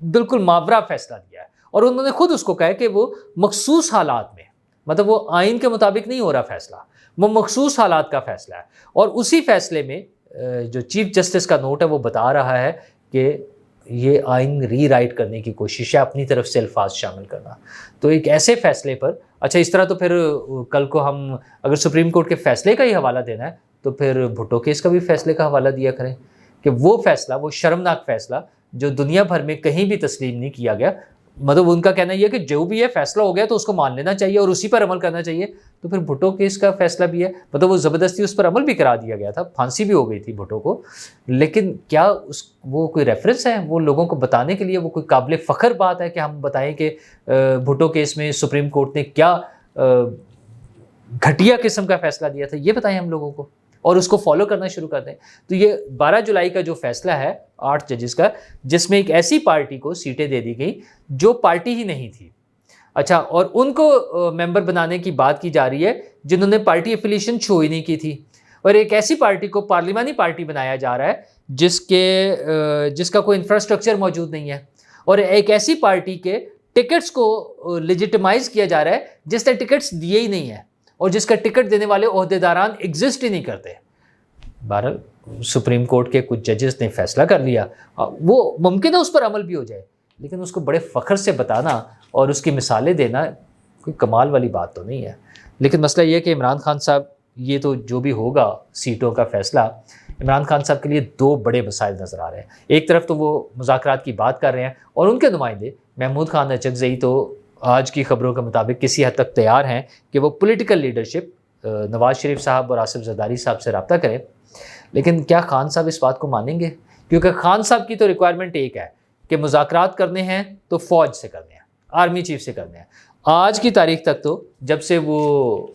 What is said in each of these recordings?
بالکل ماورا فیصلہ دیا ہے، اور انہوں نے خود اس کو کہا ہے کہ وہ مخصوص حالات میں، مطلب وہ آئین کے مطابق نہیں ہو رہا فیصلہ، وہ مخصوص حالات کا فیصلہ ہے، اور اسی فیصلے میں جو چیف جسٹس کا نوٹ ہے وہ بتا رہا ہے کہ یہ آئین ری رائٹ کرنے کی کوشش ہے، اپنی طرف سے الفاظ شامل کرنا۔ تو ایک ایسے فیصلے پر اچھا اس طرح تو پھر کل کو ہم اگر سپریم کورٹ کے فیصلے کا ہی حوالہ دینا ہے تو پھر بھٹو کیس کا بھی فیصلے کا حوالہ دیا کریں کہ وہ فیصلہ، وہ شرمناک فیصلہ جو دنیا بھر میں کہیں بھی تسلیم نہیں کیا گیا، مطلب ان کا کہنا یہ ہے کہ جو بھی ہے فیصلہ ہو گیا تو اس کو مان لینا چاہیے اور اسی پر عمل کرنا چاہیے۔ تو پھر بھٹو کیس کا فیصلہ بھی ہے، مطلب وہ زبردستی اس پر عمل بھی کرا دیا گیا تھا، پھانسی بھی ہو گئی تھی بھٹو کو، لیکن کیا وہ کوئی ریفرنس ہے وہ لوگوں کو بتانے کے لیے، وہ کوئی قابل فخر بات ہے کہ ہم بتائیں کہ بھٹو کیس میں سپریم کورٹ نے کیا گھٹیا قسم کا فیصلہ دیا تھا، یہ بتائیں ہم لوگوں کو اور اس کو فالو کرنا شروع کر دیں۔ تو یہ 12 جولائی کا جو فیصلہ ہے 8 ججز کا، جس میں ایک ایسی پارٹی کو سیٹیں دے دی گئی جو پارٹی ہی نہیں تھی، اچھا، اور ان کو ممبر بنانے کی بات کی جا رہی ہے جنہوں نے پارٹی ایفیلیشن شو ہی نہیں کی تھی، اور ایک ایسی پارٹی کو پارلیمانی پارٹی بنایا جا رہا ہے جس کا کوئی انفراسٹرکچر موجود نہیں ہے، اور ایک ایسی پارٹی کے ٹکٹس کو لیجیٹمائز کیا جا رہا ہے جس نے ٹکٹس دیے ہی نہیں ہیں اور جس کا ٹکٹ دینے والے عہدیداران ایگزسٹ ہی نہیں کرتے۔ بہرحال سپریم کورٹ کے کچھ ججز نے فیصلہ کر لیا، وہ ممکن ہے اس پر عمل بھی ہو جائے، لیکن اس کو بڑے فخر سے بتانا اور اس کی مثالیں دینا کوئی کمال والی بات تو نہیں ہے۔ لیکن مسئلہ یہ ہے کہ عمران خان صاحب، یہ تو جو بھی ہوگا سیٹوں کا فیصلہ، عمران خان صاحب کے لیے 2 بڑے مسائل نظر آ رہے ہیں۔ ایک طرف تو وہ مذاکرات کی بات کر رہے ہیں اور ان کے نمائندے محمود خان اچکزئی تو آج کی خبروں کے مطابق کسی حد تک تیار ہیں کہ وہ پولیٹیکل لیڈرشپ نواز شریف صاحب اور آصف زرداری صاحب سے رابطہ کریں، لیکن کیا خان صاحب اس بات کو مانیں گے؟ کیونکہ خان صاحب کی تو ریکوائرمنٹ ایک ہے کہ مذاکرات کرنے ہیں تو فوج سے کرنے ہیں، آرمی چیف سے کرنے ہیں۔ آج کی تاریخ تک تو جب سے وہ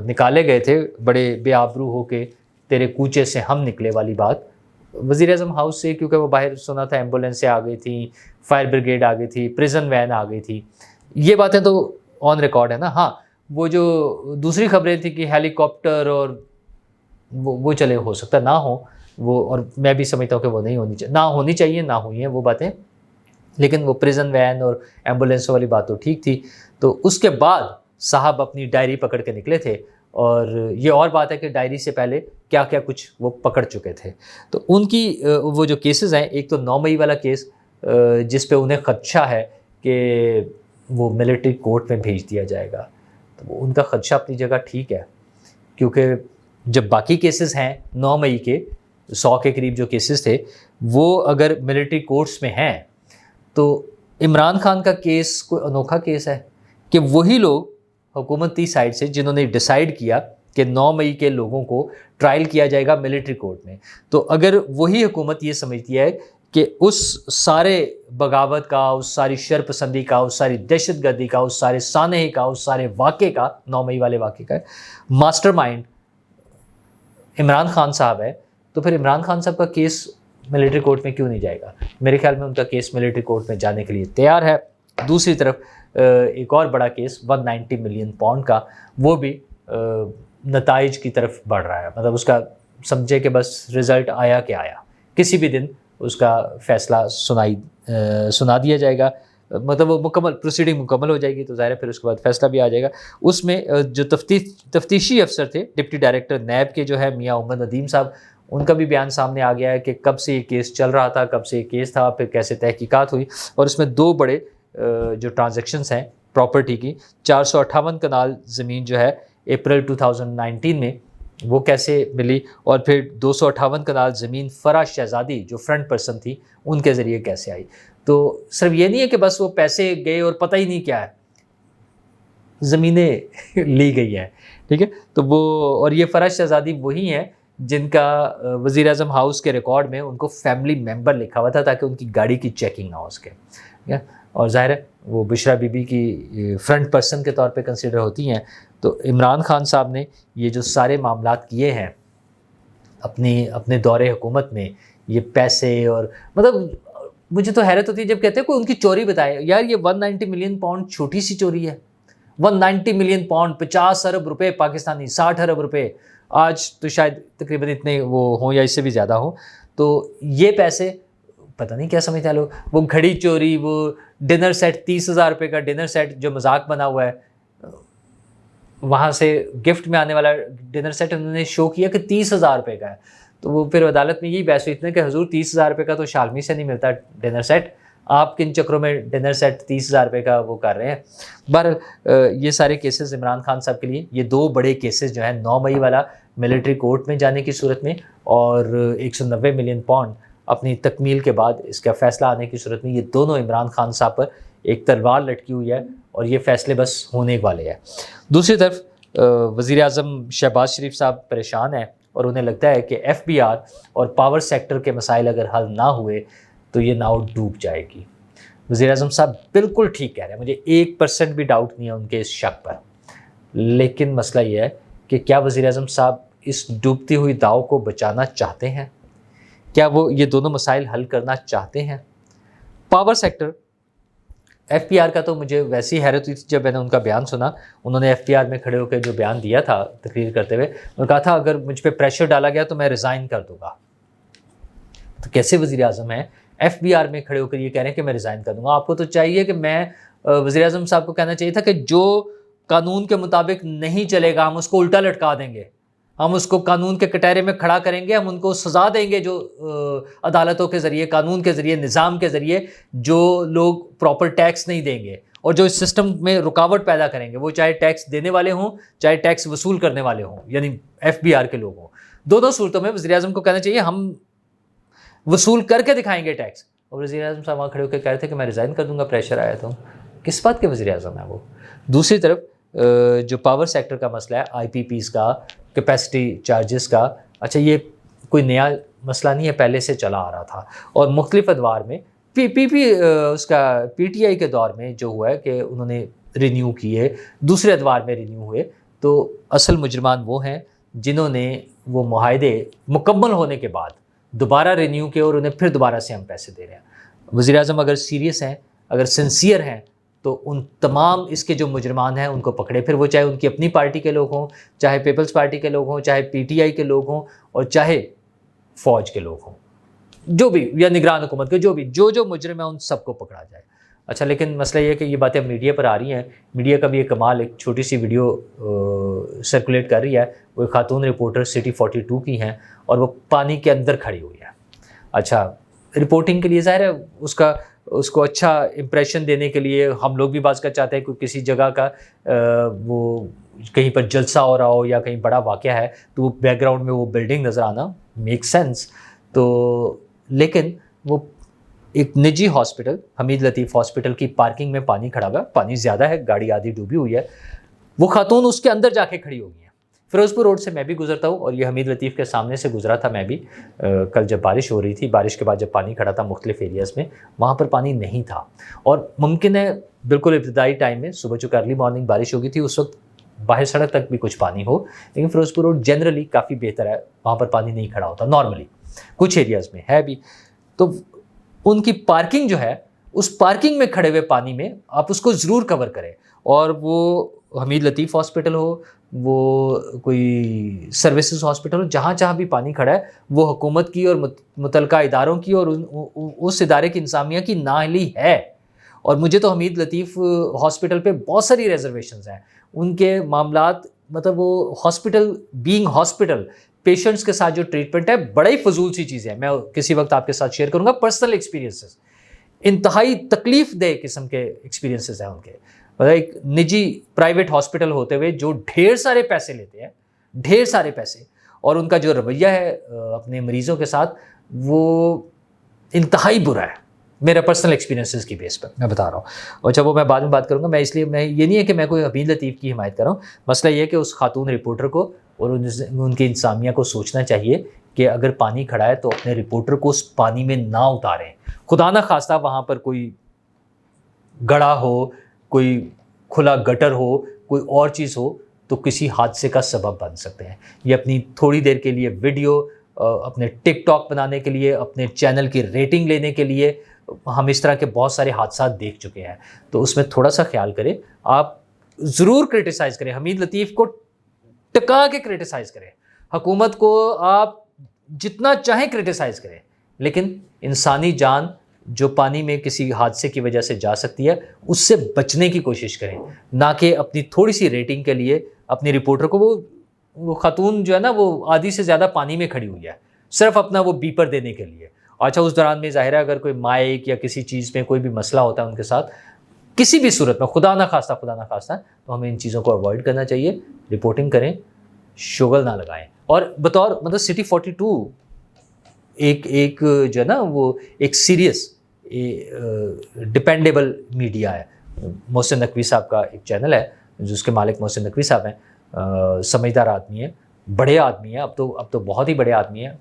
نکالے گئے تھے بڑے بے آبرو ہو کے، تیرے کوچے سے ہم نکلے والی بات، وزیر اعظم ہاؤس سے، کیونکہ وہ باہر سنا تھا ایمبولینسیں آ گئی تھیں، فائر بریگیڈ آ گئی تھی، پریزن وین آ گئی تھی، یہ باتیں تو آن ریکارڈ ہے نا۔ ہاں، وہ جو دوسری خبریں تھیں کہ ہیلی کاپٹر اور وہ چلے ہو سکتا نہ ہو، وہ، اور میں بھی سمجھتا ہوں کہ وہ نہیں ہونی چاہیے، نہ ہونی چاہیے، نہ ہوئی ہیں وہ باتیں، لیکن وہ پریزن وین اور ایمبولینس والی بات تو ٹھیک تھی۔ تو اس کے بعد صاحب اپنی ڈائری پکڑ کے نکلے تھے، اور یہ اور بات ہے کہ ڈائری سے پہلے کیا کیا کچھ وہ پکڑ چکے تھے۔ تو ان کی وہ جو کیسز ہیں، ایک تو 9 مئی والا کیس جس پہ انہیں خدشہ ہے کہ وہ ملٹری کورٹ میں بھیج دیا جائے گا، تو ان کا خدشہ اپنی جگہ ٹھیک ہے، کیونکہ جب باقی کیسز ہیں 9 مئی کے 100 کے قریب جو کیسز تھے، وہ اگر ملٹری کورٹس میں ہیں تو عمران خان کا کیس کوئی انوکھا کیس ہے کہ وہی لوگ حکومتی سائڈ سے جنہوں نے ڈیسائیڈ کیا کہ 9 مئی کے لوگوں کو ٹرائل کیا جائے گا ملٹری کورٹ میں، تو اگر وہی حکومت یہ سمجھتی ہے کہ اس سارے بغاوت کا، اس ساری شر پسندی کا، اس ساری دہشت گردی کا، اس سارے سانحے کا، اس سارے واقعے کا، 9 مئی والے واقعے کا ماسٹر مائنڈ عمران خان صاحب ہے، تو پھر عمران خان صاحب کا کیس ملٹری کورٹ میں کیوں نہیں جائے گا؟ میرے خیال میں ان کا کیس ملٹری کورٹ میں جانے کے لیے تیار ہے۔ دوسری طرف ایک اور بڑا کیس 190 ملین پاؤنڈ کا، وہ بھی نتائج کی طرف بڑھ رہا ہے، مطلب اس کا سمجھے کہ بس رزلٹ آیا کہ آیا، کسی بھی دن اس کا فیصلہ سنا دیا جائے گا، مطلب وہ مکمل پروسیڈنگ مکمل ہو جائے گی، تو ظاہر ہے پھر اس کے بعد فیصلہ بھی آ جائے گا۔ اس میں جو تفتیشی افسر تھے ڈپٹی ڈائریکٹر نیب کے جو ہے میاں محمد ندیم صاحب، ان کا بھی بیان سامنے آ گیا ہے کہ کب سے یہ کیس چل رہا تھا، کب سے یہ کیس تھا، پھر کیسے تحقیقات ہوئی، اور اس میں 2 بڑے جو ٹرانزیکشنز ہیں پراپرٹی کی، 458 کنال زمین جو ہے اپریل 2019 میں وہ کیسے ملی، اور پھر 258 کنال زمین فرح شہزادی جو فرنٹ پرسن تھی ان کے ذریعے کیسے آئی۔ تو صرف یہ نہیں ہے کہ بس وہ پیسے گئے اور پتہ ہی نہیں کیا ہے، زمینیں لی گئی ہیں، ٹھیک ہے۔ تو وہ، اور یہ فرح شہزادی وہی ہیں جن کا وزیر اعظم ہاؤس کے ریکارڈ میں ان کو فیملی ممبر لکھا ہوا تھا تاکہ ان کی گاڑی کی چیکنگ نہ ہو سکے، ٹھیک ہے، اور ظاہر ہے وہ بشرا بی بی کی فرنٹ پرسن کے طور پہ کنسیڈر ہوتی ہیں۔ تو عمران خان صاحب نے یہ جو سارے معاملات کیے ہیں اپنے دور حکومت میں، یہ پیسے، اور مطلب مجھے تو حیرت ہوتی ہے جب کہتے ہیں کوئی ان کی چوری بتائے، یار یہ 190 ملین پاؤنڈ چھوٹی سی چوری ہے، 190 ملین پاؤنڈ 50 ارب روپے پاکستانی، 60 ارب روپے، آج تو شاید تقریباً اتنے وہ ہوں یا اس سے بھی زیادہ ہوں، تو یہ پیسے پتہ نہیں کیا سمجھتے ہیں لوگ، وہ گھڑی چوری، وہ ڈنر سیٹ 30,000 روپے کا ڈنر سیٹ جو مذاق بنا ہوا ہے، وہاں سے گفٹ میں آنے والا ڈنر سیٹ انہوں نے شو کیا کہ 30,000 روپے کا ہے. تو وہ پھر عدالت میں یہی بحث ہوئی اتنے کہ حضور 30,000 روپے کا تو شالمی سے نہیں ملتا ڈنر سیٹ، آپ کن چکروں میں ڈنر سیٹ 30,000 روپے کا وہ کر رہے ہیں. بہرحال یہ سارے کیسز عمران خان صاحب کے لیے، یہ 2 بڑے کیسز جو ہیں 9 مئی والا ملٹری کورٹ میں جانے کی صورت میں، اور 190 ملین پاؤنڈ اپنی تکمیل کے بعد اس کا فیصلہ آنے کی صورت میں، یہ دونوں عمران خان صاحب پر ایک تلوار لٹکی ہوئی ہے اور یہ فیصلے بس ہونے والے ہیں. دوسری طرف وزیر اعظم شہباز شریف صاحب پریشان ہیں اور انہیں لگتا ہے کہ FBR اور پاور سیکٹر کے مسائل اگر حل نہ ہوئے تو یہ ناؤ ڈوب جائے گی. وزیر اعظم صاحب بالکل ٹھیک کہہ رہے ہیں، مجھے 1% بھی ڈاؤٹ نہیں ہے ان کے اس شک پر، لیکن مسئلہ یہ ہے کہ کیا وزیر اعظم صاحب اس ڈوبتی ہوئی داؤ کو بچانا چاہتے ہیں؟ کیا وہ یہ دونوں مسائل حل کرنا چاہتے ہیں؟ پاور سیکٹر FBR کا تو مجھے ویسی حیرت ہوئی تھی جب میں نے ان کا بیان سنا. انہوں نے FBR میں کھڑے ہو کے جو بیان دیا تھا تقریر کرتے ہوئے، انہوں نے کہا تھا اگر مجھ پہ پریشر ڈالا گیا تو میں ریزائن کر دوں گا. تو کیسے وزیر اعظم ہیں FBR میں کھڑے ہو کر یہ کہہ رہے ہیں کہ میں ریزائن کر دوں گا؟ آپ کو تو چاہیے کہ میں وزیر اعظم صاحب کو کہنا چاہیے تھا کہ جو قانون کے مطابق نہیں چلے گا ہم اس کو الٹا لٹکا دیں گے، ہم اس کو قانون کے کٹہرے میں کھڑا کریں گے، ہم ان کو سزا دیں گے جو عدالتوں کے ذریعے، قانون کے ذریعے، نظام کے ذریعے جو لوگ پراپر ٹیکس نہیں دیں گے اور جو اس سسٹم میں رکاوٹ پیدا کریں گے، وہ چاہے ٹیکس دینے والے ہوں چاہے ٹیکس وصول کرنے والے ہوں، یعنی FBR کے لوگ ہوں. دونوں صورتوں میں وزیر اعظم کو کہنا چاہیے ہم وصول کر کے دکھائیں گے ٹیکس. اور وزیر اعظم صاحب وہاں کھڑے ہو کے کہہ رہے تھے کہ میں ریزائن کر دوں گا، پریشر آیا تو. کس بات کے وزیر اعظم ہیں وہ؟ دوسری طرف جو پاور سیکٹر کا مسئلہ ہے، IPPs کا، کیپیسٹی چارجز کا، اچھا یہ کوئی نیا مسئلہ نہیں ہے، پہلے سے چلا آ رہا تھا اور مختلف ادوار میں اس کا PTI کے دور میں جو ہوا ہے کہ انہوں نے رینیو کیے، دوسرے ادوار میں رینیو ہوئے. تو اصل مجرمان وہ ہیں جنہوں نے وہ معاہدے مکمل ہونے کے بعد دوبارہ رینیو کیے اور انہیں پھر دوبارہ سے ہم پیسے دے رہے ہیں. وزیر اعظم اگر سیریس ہیں، اگر سنسیئر ہیں، تو ان تمام اس کے جو مجرمان ہیں ان کو پکڑے، پھر وہ چاہے ان کی اپنی پارٹی کے لوگ ہوں، چاہے پیپلز پارٹی کے لوگ ہوں، چاہے PTI کے لوگ ہوں، اور چاہے فوج کے لوگ ہوں، جو بھی، یا نگران حکومت کے جو مجرم ہیں ان سب کو پکڑا جائے. اچھا لیکن مسئلہ یہ ہے کہ یہ باتیں میڈیا پر آ رہی ہیں، میڈیا کا بھی ایک کمال، ایک چھوٹی سی ویڈیو سرکولیٹ کر رہی ہے، وہ ایک خاتون رپورٹر سٹی 42 کی ہیں اور وہ پانی کے اندر کھڑی ہوئی ہے. اچھا رپورٹنگ کے لیے ظاہر ہے اس کو اچھا امپریشن دینے کے لیے ہم لوگ بھی بعض کا چاہتے ہیں کہ کسی جگہ کا وہ کہیں پر جلسہ ہو رہا ہو یا کہیں بڑا واقعہ ہے تو وہ بیک گراؤنڈ میں وہ بلڈنگ نظر آنا میک سینس. تو لیکن وہ ایک نجی ہاسپٹل، حمید لطیف ہاسپٹل کی پارکنگ میں پانی کھڑا ہوا ہے، پانی زیادہ ہے، گاڑی آدھی ڈوبی ہوئی ہے، وہ خاتون اس کے اندر جا کے کھڑی ہو گئی ہیں. فیروزپور روڈ سے میں بھی گزرتا ہوں اور یہ حمید لطیف کے سامنے سے گزرا تھا میں بھی کل جب بارش ہو رہی تھی، بارش کے بعد جب پانی کھڑا تھا مختلف ایریاز میں، وہاں پر پانی نہیں تھا. اور ممکن ہے بالکل ابتدائی ٹائم میں صبح چونکہ ارلی مارننگ بارش ہو گئی تھی، اس وقت باہر سڑک تک بھی کچھ پانی ہو، لیکن فیروزپور روڈ جنرلی کافی بہتر ہے، وہاں پر پانی نہیں کھڑا ہوتا نارملی، کچھ ایریاز میں ہے بھی. تو ان کی پارکنگ جو ہے، اس پارکنگ میں کھڑے ہوئے پانی میں آپ اس کو ضرور کور کریں. اور وہ حمید لطیف ہاسپٹل ہو، وہ کوئی سروسز ہاسپٹل ہو، جہاں جہاں بھی پانی کھڑا ہے وہ حکومت کی اور متعلقہ اداروں کی اور اس ادارے کی انتظامیہ کی نااہلی ہے. اور مجھے تو حمید لطیف ہاسپٹل پہ بہت ساری ریزرویشنز ہیں. ان کے معاملات، مطلب وہ ہاسپٹل بینگ ہاسپٹل، پیشنٹس کے ساتھ جو ٹریٹمنٹ ہے بڑی فضول سی چیزیں ہیں. میں کسی وقت آپ کے ساتھ شیئر کروں گا پرسنل ایکسپیرینسز، انتہائی تکلیف دہ قسم کے ایکسپیرینسز ہیں ان کے. ایک نجی پرائیویٹ ہاسپٹل ہوتے ہوئے جو ڈھیر سارے پیسے لیتے ہیں، ڈھیر سارے پیسے، اور ان کا جو رویہ ہے اپنے مریضوں کے ساتھ وہ انتہائی برا ہے. میرا پرسنل ایکسپیرینسز کی بیس پر میں بتا رہا ہوں. اور جب وہ میں بعد میں بات کروں گا، میں اس لیے میں یہ نہیں ہے کہ میں کوئی حمید لطیف کی حمایت کر رہا ہوں. مسئلہ یہ ہے کہ اس خاتون رپورٹر کو اور ان کی انتظامیہ کو سوچنا چاہیے کہ اگر پانی کھڑا ہے تو اپنے رپورٹر کو اس پانی میں نہ اتاریں. خدا نہ خواستہ وہاں پر کوئی گڑھا ہو، کوئی کھلا گٹر ہو، کوئی اور چیز ہو تو کسی حادثے کا سبب بن سکتے ہیں. یہ اپنی تھوڑی دیر کے لیے ویڈیو، اپنے ٹک ٹاک بنانے کے لیے، اپنے چینل کی ریٹنگ لینے کے لیے ہم اس طرح کے بہت سارے حادثات دیکھ چکے ہیں. تو اس میں تھوڑا سا خیال کریں. آپ ضرور کرٹیسائز کریں، حمید لطیف کو ٹکا کے کرٹیسائز کریں، حکومت کو آپ جتنا چاہیں کرٹیسائز کریں، لیکن انسانی جان جو پانی میں کسی حادثے کی وجہ سے جا سکتی ہے اس سے بچنے کی کوشش کریں، نہ کہ اپنی تھوڑی سی ریٹنگ کے لیے اپنی رپورٹر کو وہ خاتون جو ہے نا وہ آدھی سے زیادہ پانی میں کھڑی ہوئی ہے صرف اپنا وہ بیپر دینے کے لیے. اچھا اس دوران میں ظاہر ہے اگر کوئی مائک یا کسی چیز میں کوئی بھی مسئلہ ہوتا ہے ان کے ساتھ کسی بھی صورت میں خدا نہ خواستہ تو ہمیں ان چیزوں کو اوائڈ کرنا چاہیے. رپورٹنگ کریں، شوگل نہ لگائیں. اور بطور مطلب سٹی 42 ایک جو ہے نا وہ ایک سیریس ڈپینڈیبل میڈیا ہے. محسن نقوی صاحب کا ایک چینل ہے جس کے مالک محسن نقوی صاحب ہیں، سمجھدار آدمی ہیں، بڑے آدمی ہیں، اب تو بہت ہی بڑے آدمی ہیں.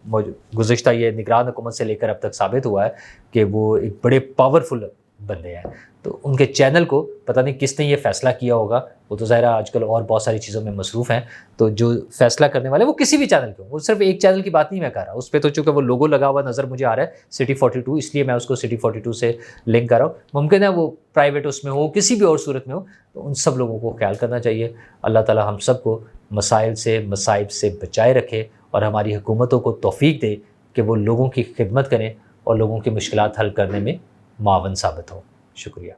گزشتہ یہ نگران حکومت سے لے کر اب تک ثابت ہوا ہے کہ وہ ایک بڑے پاورفل بندے ہیں. تو ان کے چینل کو پتہ نہیں کس نے یہ فیصلہ کیا ہوگا، وہ تو ظاہر آج کل اور بہت ساری چیزوں میں مصروف ہیں. تو جو فیصلہ کرنے والے وہ کسی بھی چینل کے ہوں، وہ صرف ایک چینل کی بات نہیں میں کر رہا، اس پہ تو چونکہ وہ لوگو لگا ہوا نظر مجھے آ رہا ہے سٹی 42، اس لیے میں اس کو سٹی 42 سے لنک کر رہا ہوں. ممکن ہے وہ پرائیویٹ اس میں ہو، کسی بھی اور صورت میں ہو، تو ان سب لوگوں کو خیال کرنا چاہیے. اللہ تعالی ہم سب کو مسائل سے مصائب سے بچائے رکھے اور ہماری حکومتوں کو توفیق دے کہ وہ لوگوں کی خدمت کریں اور لوگوں کی مشکلات حل کرنے میں معاون ثابت ہوں. شکریہ.